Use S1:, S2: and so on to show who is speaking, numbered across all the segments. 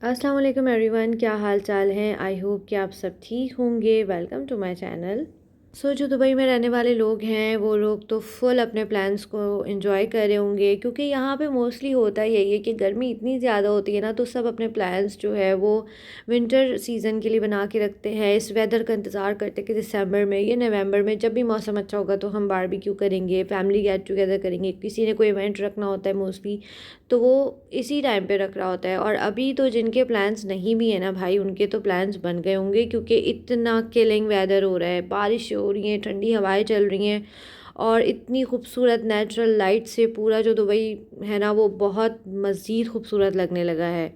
S1: अस्सलाम वालेकुम एवरीवन, क्या हाल चाल हैं। आई होप कि आप सब ठीक होंगे। Welcome to my channel. जो दुबई में रहने वाले लोग हैं वो लोग तो फुल अपने प्लान्स को एंजॉय कर रहे होंगे, क्योंकि यहाँ पे मोस्टली होता यही है कि गर्मी इतनी ज़्यादा होती है ना, तो सब अपने प्लान्स जो है वो विंटर सीज़न के लिए बना के रखते हैं। इस वेदर का इंतज़ार करते हैं कि दिसंबर में या नवंबर में जब भी मौसम अच्छा होगा तो हम बारबेक्यू करेंगे, फैमिली गेट टुगेदर करेंगे, किसी ने कोई इवेंट रखना होता है मोस्टली, तो वो इसी टाइम पे रख रहा होता है। और अभी तो जिनके प्लान्स नहीं भी है ना भाई, उनके तो प्लान्स बन गए होंगे, क्योंकि इतना किलिंग वेदर हो रहा है, बारिश हो रही है, ठंडी हवाएं चल रही हैं और इतनी खूबसूरत नेचुरल लाइट से पूरा जो दुबई है ना वो बहुत मज़ीद खूबसूरत लगने लगा है।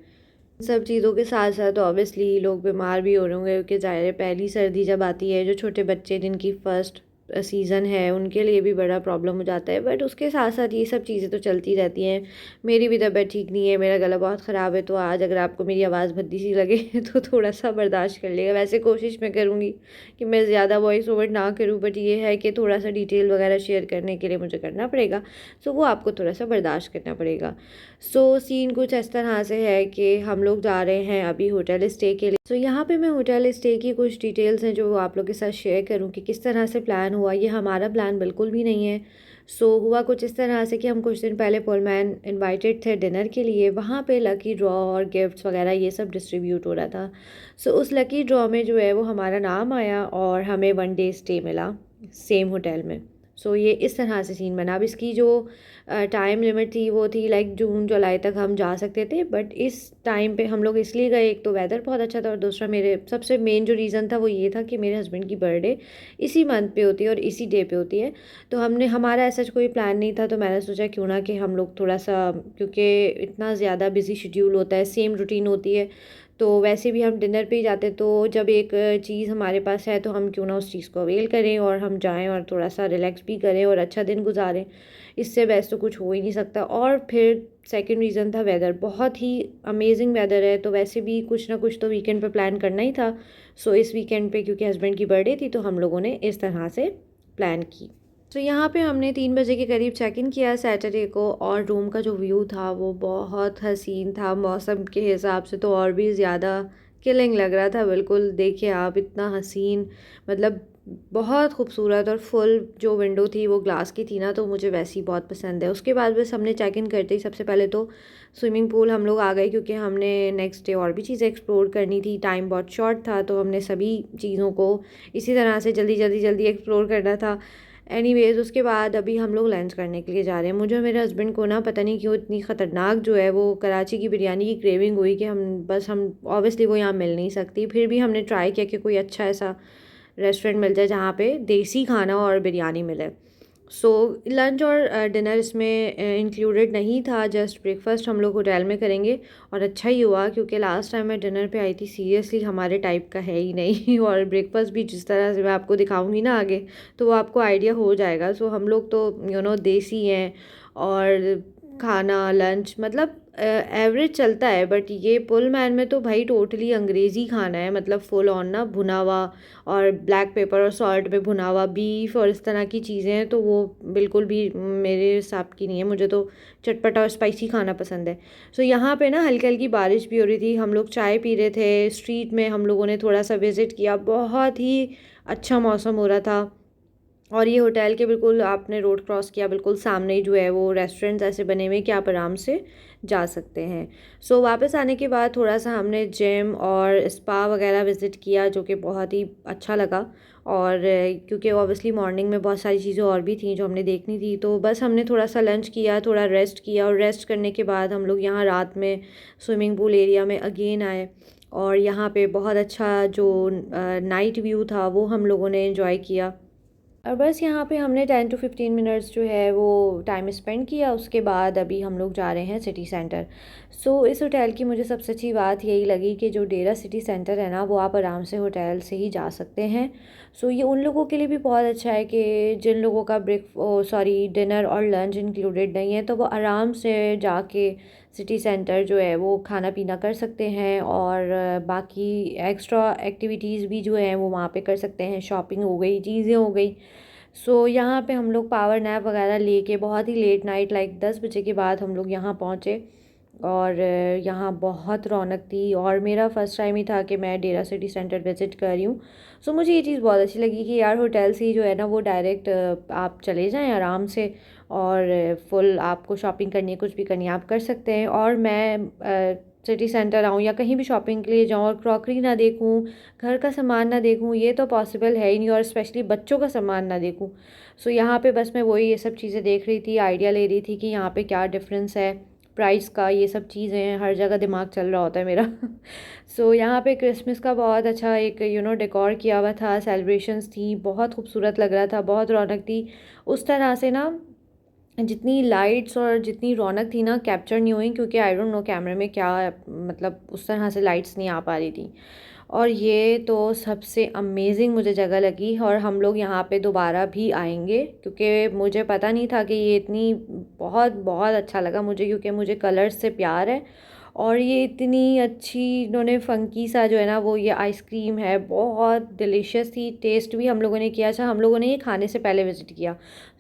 S1: सब चीज़ों के साथ साथ ऑब्वियसली लोग बीमार भी हो रहे होंगे, क्योंकि ज़ाहिर है पहली सर्दी जब आती है, जो छोटे बच्चे जिनकी फ़र्स्ट सीज़न है उनके लिए भी बड़ा प्रॉब्लम हो जाता है। बट उसके साथ साथ ये सब चीज़ें तो चलती रहती हैं। मेरी भी तबीयत ठीक नहीं है, मेरा गला बहुत ख़राब है, तो आज अगर आपको मेरी आवाज़ भद्दी सी लगे तो थोड़ा सा बर्दाश्त कर लिएगा। वैसे कोशिश मैं करूँगी कि मैं ज़्यादा वॉइस ओवर ना करूँ, बट ये है कि थोड़ा सा डिटेल वगैरह शेयर करने के लिए मुझे करना पड़ेगा, सो वो आपको थोड़ा सा बर्दाश्त करना पड़ेगा। सीन कुछ इस तरह से है कि हम लोग जा रहे हैं अभी होटल स्टे के लिए। यहाँ पे मैं होटल स्टे की कुछ डिटेल्स हैं जो आप लोग के साथ शेयर करूँ कि किस तरह से प्लान हुआ। ये हमारा प्लान बिल्कुल भी नहीं है। हुआ कुछ इस तरह से कि हम कुछ दिन पहले पुलमैन इनवाइटेड थे डिनर के लिए। वहाँ पे लकी ड्रॉ और गिफ्ट्स वगैरह ये सब डिस्ट्रीब्यूट हो रहा था। उस लकी ड्रॉ में जो है वो हमारा नाम आया और हमें 1 डे स्टे मिला सेम होटल में। ये इस तरह से सीन बना। अब इसकी जो टाइम लिमिट थी वो थी लाइक जून जुलाई तक हम जा सकते थे, बट इस टाइम पे हम लोग इसलिए गए, एक तो वेदर बहुत अच्छा था और दूसरा मेरे सबसे मेन जो रीज़न था वो ये था कि मेरे हस्बैंड की बर्थडे इसी मंथ पे होती है और इसी डे पे होती है। तो हमारा ऐसा कोई प्लान नहीं था, तो मैंने सोचा क्यों ना कि हम लोग थोड़ा सा, क्योंकि इतना ज़्यादा बिजी शेड्यूल होता है, सेम रूटीन होती है, तो वैसे भी हम डिनर पे ही जाते, तो जब एक चीज़ हमारे पास है तो हम क्यों ना उस चीज़ को अवेल करें और हम जाएं और थोड़ा सा रिलैक्स भी करें और अच्छा दिन गुजारें। इससे बेस्ट तो कुछ हो ही नहीं सकता। और फिर सेकंड रीज़न था वेदर, बहुत ही अमेजिंग वेदर है, तो वैसे भी कुछ ना कुछ तो वीकेंड पे प्लान करना ही था। इस वीकेंड पे क्योंकि हस्बैंड की बर्थडे थी तो हम लोगों ने इस तरह से प्लान की। यहाँ पे हमने 3 बजे के करीब चेक इन किया सैटरडे को, और रूम का जो व्यू था वो बहुत हसीन था। मौसम के हिसाब से तो और भी ज़्यादा किलिंग लग रहा था। बिल्कुल देखिए आप, इतना हसीन, मतलब बहुत खूबसूरत, और फुल जो विंडो थी वो ग्लास की थी ना, तो मुझे वैसी बहुत पसंद है। उसके बाद बस हमने चेक इन करते ही सबसे पहले तो स्विमिंग पूल हम लोग आ गए, क्योंकि हमने नेक्स्ट डे और भी चीज़ें एक्सप्लोर करनी थी। टाइम बहुत शॉर्ट था, तो हमने सभी चीज़ों को इसी तरह से जल्दी जल्दी जल्दी एक्सप्लोर करना था। एनीवेज़ उसके बाद अभी हम लोग लंच करने के लिए जा रहे हैं। मुझे और मेरे हस्बैंड को ना पता नहीं क्यों इतनी ख़तरनाक जो है वो कराची की बिरयानी की क्रेविंग हुई कि हम ऑब्वियसली वो यहाँ मिल नहीं सकती। फिर भी हमने ट्राई किया कि कोई अच्छा ऐसा रेस्टोरेंट मिल जाए जहाँ पे देसी खाना और बिरयानी मिले। लंच और डिनर इसमें इंक्लूडेड नहीं था, जस्ट ब्रेकफास्ट हम लोग होटल में करेंगे। और अच्छा ही हुआ, क्योंकि लास्ट टाइम मैं डिनर पे आई थी, सीरियसली हमारे टाइप का है ही नहीं और ब्रेकफास्ट भी जिस तरह से मैं आपको दिखाऊंगी ना आगे, तो वो आपको आइडिया हो जाएगा। हम लोग तो देसी हैं, और खाना लंच मतलब एवरेज चलता है, बट ये पुलमैन में तो भाई टोटली अंग्रेज़ी खाना है, मतलब फुल ऑन ना भुना हुआ और ब्लैक पेपर और सॉल्ट में भुना हुआ बीफ और इस तरह की चीज़ें हैं, तो वो बिल्कुल भी मेरे हिसाब की नहीं है। मुझे तो चटपटा और स्पाइसी खाना पसंद है। यहाँ पे ना हल्की हल्की बारिश भी हो रही थी, हम लोग चाय पी रहे थे स्ट्रीट में, हम लोगों ने थोड़ा सा विज़िट किया, बहुत ही अच्छा मौसम हो रहा था। और ये होटल के बिल्कुल आपने रोड क्रॉस किया, बिल्कुल सामने ही जो है वो रेस्टोरेंट्स ऐसे बने हुए कि आप आराम से जा सकते हैं। वापस आने के बाद थोड़ा सा हमने जिम और स्पा वगैरह विज़िट किया, जो कि बहुत ही अच्छा लगा। और क्योंकि ऑब्वियसली मॉर्निंग में बहुत सारी चीज़ें और भी थी जो हमने देखनी थी, तो बस हमने थोड़ा सा लंच किया, थोड़ा रेस्ट किया, और रेस्ट करने के बाद हम लोग यहाँ रात में स्विमिंग पूल एरिया में अगेन आए। और यहाँ पे बहुत अच्छा जो नाइट व्यू था वो हम लोगों ने एंजॉय किया। और बस यहाँ पे हमने 10 to 15 मिनट्स जो है वो टाइम स्पेंड किया। उसके बाद अभी हम लोग जा रहे हैं सिटी सेंटर। इस होटल की मुझे सबसे अच्छी बात यही लगी कि जो डेरा सिटी सेंटर है ना, वो आप आराम से होटल से ही जा सकते हैं। ये उन लोगों के लिए भी बहुत अच्छा है कि जिन लोगों का डिनर और लंच इंक्लूडेड नहीं है, तो वो आराम से जाके सिटी सेंटर जो है वो खाना पीना कर सकते हैं, और बाकी एक्स्ट्रा एक्टिविटीज़ भी जो हैं वो वहाँ पे कर सकते हैं। शॉपिंग हो गई, चीज़ें हो गई। यहाँ पे हम लोग पावर नैप वगैरह लेके बहुत ही लेट नाइट लाइक 10 बजे के बाद हम लोग यहाँ पहुँचे। और यहाँ बहुत रौनक थी और मेरा फ़र्स्ट टाइम ही था कि मैं डेरा सिटी सेंटर विज़िट कर रही हूँ। सो मुझे ये चीज़ बहुत अच्छी लगी कि यार होटल से ही जो है ना वो डायरेक्ट आप चले जाएं आराम से, और फुल आपको शॉपिंग करनी है, कुछ भी करनी है आप कर सकते हैं। और मैं सिटी सेंटर आऊँ या कहीं भी शॉपिंग के लिए जाऊँ और क्रॉकरी ना देखूँ, घर का सामान ना देखूँ, ये तो पॉसिबल है ही नहीं, और स्पेशली बच्चों का सामान ना देखूँ। सो यहाँ पे बस मैं वही ये सब चीज़ें देख रही थी, आइडिया ले रही थी कि यहाँ पे क्या डिफरेंस है प्राइस का, ये सब चीज़ें हर जगह दिमाग चल रहा होता है मेरा। सो यहाँ पे क्रिसमस का बहुत अच्छा एक डेकोर किया हुआ था, सेलिब्रेशंस थी, बहुत खूबसूरत लग रहा था, बहुत रौनक थी। उस तरह से ना जितनी लाइट्स और जितनी रौनक थी ना कैप्चर नहीं हुई, क्योंकि आई डोंट नो कैमरे में क्या मतलब उस तरह से लाइट्स नहीं आ पा रही थी। और ये तो सबसे अमेजिंग मुझे जगह लगी, और हम लोग यहाँ पे दोबारा भी आएंगे, क्योंकि मुझे पता नहीं था कि ये इतनी बहुत बहुत अच्छा लगा मुझे, क्योंकि मुझे कलर्स से प्यार है। और ये इतनी अच्छी इन्होंने फ़ंकी सा जो है ना वो ये आइसक्रीम है, बहुत डिलीशियस थी। टेस्ट भी हम लोगों ने किया। अच्छा, हम लोगों ने ये खाने से पहले विज़िट किया।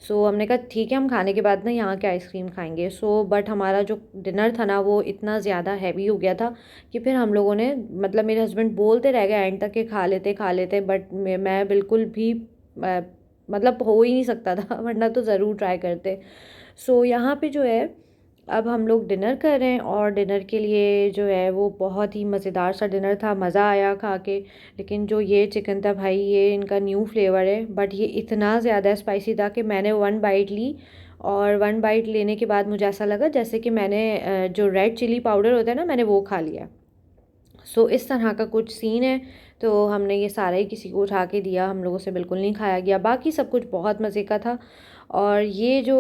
S1: सो हमने कहा ठीक है हम खाने के बाद ना यहाँ के आइसक्रीम खाएंगे। सो बट हमारा जो डिनर था ना वो इतना ज़्यादा हैवी हो गया था कि फिर हम लोगों ने मतलब मेरे हस्बैंड बोलते रह गए एंड तक के खा लेते, बट मैं बिल्कुल भी मतलब हो ही नहीं सकता था वरना तो ज़रूर ट्राई करते। सो यहाँ पे जो है अब हम लोग डिनर कर रहे हैं, और डिनर के लिए जो है वो बहुत ही मज़ेदार सा डिनर था, मज़ा आया खा के। लेकिन जो ये चिकन था भाई, ये इनका न्यू फ्लेवर है, बट ये इतना ज़्यादा स्पाइसी था कि मैंने वन बाइट ली, और वन बाइट लेने के बाद मुझे ऐसा लगा जैसे कि मैंने जो रेड चिली पाउडर होता है ना, मैंने वो खा लिया। सो इस तरह का कुछ सीन है। तो हमने ये सारा ही किसी को उठा के दिया, हम लोगों से बिल्कुल नहीं खाया गया। बाकी सब कुछ बहुत मज़े का था। और ये जो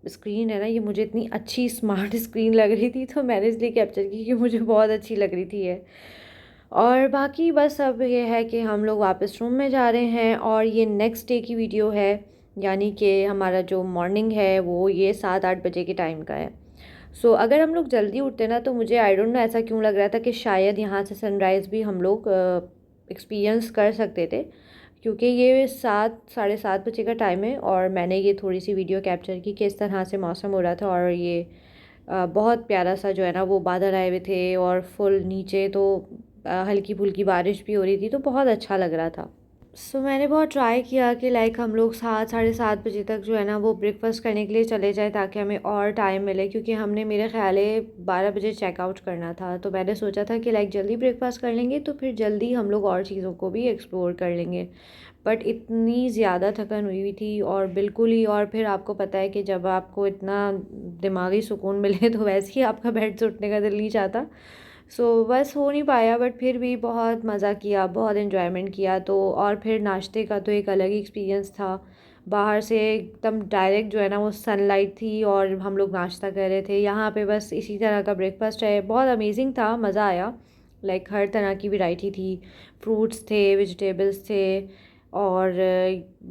S1: स्क्रीन है ना, ये मुझे इतनी अच्छी स्मार्ट स्क्रीन लग रही थी, तो मैंने इसलिए कैप्चर की कि मुझे बहुत अच्छी लग रही थी ये। और बाकी बस अब ये है कि हम लोग वापस रूम में जा रहे हैं, और ये नेक्स्ट डे की वीडियो है, यानी कि हमारा जो मॉर्निंग है वो ये 7-8 बजे के टाइम का है। सो अगर हम लोग जल्दी उठते ना, तो मुझे आई डोंट नो ऐसा क्यों लग रहा था कि शायद यहाँ से सनराइज़ भी हम लोग एक्सपीरियंस कर सकते थे, क्योंकि ये 7-7:30 बजे का टाइम है। और मैंने ये थोड़ी सी वीडियो कैप्चर की कि इस तरह से मौसम हो रहा था, और ये बहुत प्यारा सा जो है ना वो बादल आए हुए थे, और फुल नीचे तो हल्की फुल्की बारिश भी हो रही थी, तो बहुत अच्छा लग रहा था। सो मैंने बहुत ट्राई किया कि लाइक हम लोग 7-7:30 बजे तक जो है ना वो ब्रेकफास्ट करने के लिए चले जाएं, ताकि हमें और टाइम मिले, क्योंकि हमने मेरे ख्याल है 12 बजे चेकआउट करना था। तो मैंने सोचा था कि लाइक जल्दी ब्रेकफास्ट कर लेंगे तो फिर जल्दी हम लोग और चीज़ों को भी एक्सप्लोर कर लेंगे। बट इतनी ज़्यादा थकन हुई हुई थी, और बिल्कुल ही, और फिर आपको पता है कि जब आपको इतना दिमागी सुकून मिले तो वैसे ही आपका बेड से उठने का दिल नहीं चाहता। सो बस हो नहीं पाया, बट फिर भी बहुत मज़ा किया, बहुत इन्जॉयमेंट किया। तो और फिर नाश्ते का तो एक अलग ही एक्सपीरियंस था। बाहर से एकदम डायरेक्ट जो है ना वो सनलाइट थी, और हम लोग नाश्ता कर रहे थे। यहाँ पे बस इसी तरह का ब्रेकफास्ट है, बहुत अमेजिंग था, मज़ा आया। लाइक हर तरह की वैरायटी थी, फ्रूट्स थे, वेजिटेबल्स थे, और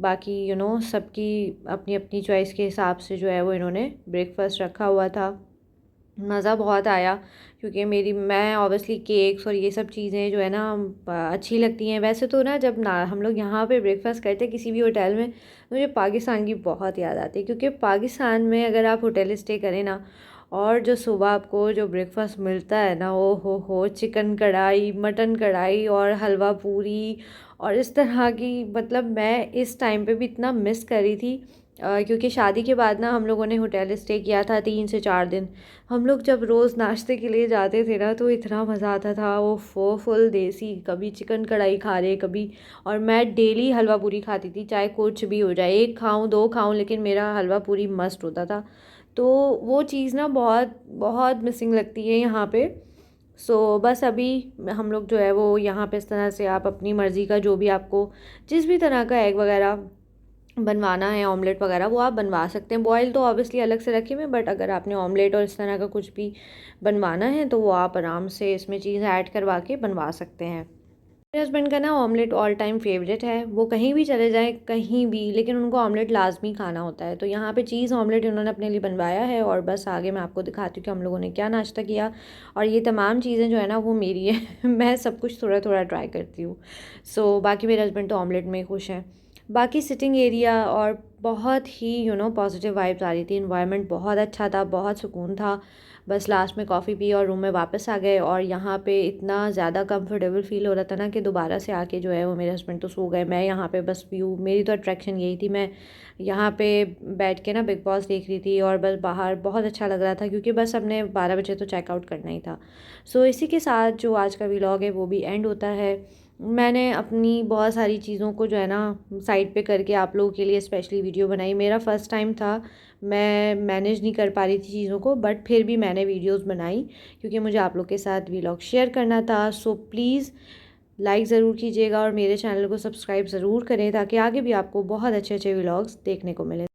S1: बाकी सबकी अपनी अपनी चॉइस के हिसाब से जो है वो इन्होंने ब्रेकफास्ट रखा हुआ था। मज़ा बहुत आया, क्योंकि मैं ऑब्वियसली केक्स और ये सब चीज़ें जो है ना अच्छी लगती हैं। वैसे तो ना जब ना हम लोग यहाँ पे ब्रेकफास्ट करते हैं किसी भी होटल में, मुझे पाकिस्तान की बहुत याद आती है, क्योंकि पाकिस्तान में अगर आप होटल स्टे करें ना, और जो सुबह आपको जो ब्रेकफास्ट मिलता है ना, ओ हो चिकन कढ़ाई, मटन कढ़ाई और हलवा पूरी, और इस तरह की, मतलब मैं इस टाइम पे भी इतना मिस कर रही थी। क्योंकि शादी के बाद ना हम लोगों ने होटल स्टे किया था 3 से 4 दिन। हम लोग जब रोज़ नाश्ते के लिए जाते थे ना, तो इतना मज़ा आता था, वो फुल देसी, कभी चिकन कढ़ाई खा रहे कभी। और मैं डेली हलवा पूरी खाती थी, चाहे कुछ भी हो जाए, एक खाऊं दो खाऊं, लेकिन मेरा हलवा पूरी मस्ट होता था। तो वो चीज़ ना बहुत बहुत मिसिंग लगती है यहाँ पे। सो बस अभी हम लोग जो है वो यहाँ पे इस तरह से आप अपनी मर्ज़ी का जो भी आपको जिस भी तरह का एग वगैरह बनवाना है, ऑमलेट वगैरह, वो आप बनवा सकते हैं। बॉयल तो ऑब्वियसली अलग से रखे हुए, बट अगर आपने ऑमलेट और इस तरह का कुछ भी बनवाना है तो वो आप आराम से इसमें चीज़ ऐड करवा के बनवा सकते हैं। मेरे हस्बैंड का ना ऑमलेट ऑल टाइम फेवरेट है, वो कहीं भी चले जाएं कहीं भी, लेकिन उनको ऑमलेट लाजमी खाना होता है। तो यहाँ पे चीज़ ऑमलेट उन्होंने अपने लिए बनवाया है, और बस आगे मैं आपको दिखाती हूँ कि हम लोगों ने क्या नाश्ता किया। और ये तमाम चीज़ें जो है ना वो मेरी है मैं सब कुछ थोड़ा थोड़ा ट्राई करती हूँ। सो बाकी मेरे हस्बैंड तो ऑमलेट में खुश हैं। बाकी सिटिंग एरिया और बहुत ही पॉजिटिव वाइब्स आ रही थी, इन्वायरमेंट बहुत अच्छा था, बहुत सुकून था। बस लास्ट में कॉफ़ी पी और रूम में वापस आ गए। और यहाँ पे इतना ज़्यादा कंफर्टेबल फ़ील हो रहा था ना कि दोबारा से आके जो है वो मेरे हस्बैंड तो सो गए, मैं यहाँ पे बस व्यू, मेरी तो अट्रैक्शन यही थी। मैं यहाँ पे बैठ के ना बिग बॉस देख रही थी और बस बाहर बहुत अच्छा लग रहा था, क्योंकि बस हमने 12 बजे तो चेकआउट करना ही था। सो इसी के साथ जो आज का व्लॉग है वो भी एंड होता है। मैंने अपनी बहुत सारी चीज़ों को जो है ना साइड पे करके आप लोगों के लिए स्पेशली वीडियो बनाई। मेरा फ़र्स्ट टाइम था, मैं मैनेज नहीं कर पा रही थी चीज़ों को, बट फिर भी मैंने वीडियोस बनाई क्योंकि मुझे आप लोग के साथ व्लॉग शेयर करना था। सो प्लीज़ लाइक ज़रूर कीजिएगा और मेरे चैनल को सब्सक्राइब ज़रूर करें ताकि आगे भी आपको बहुत अच्छे अच्छे व्लॉग्स देखने को मिलें।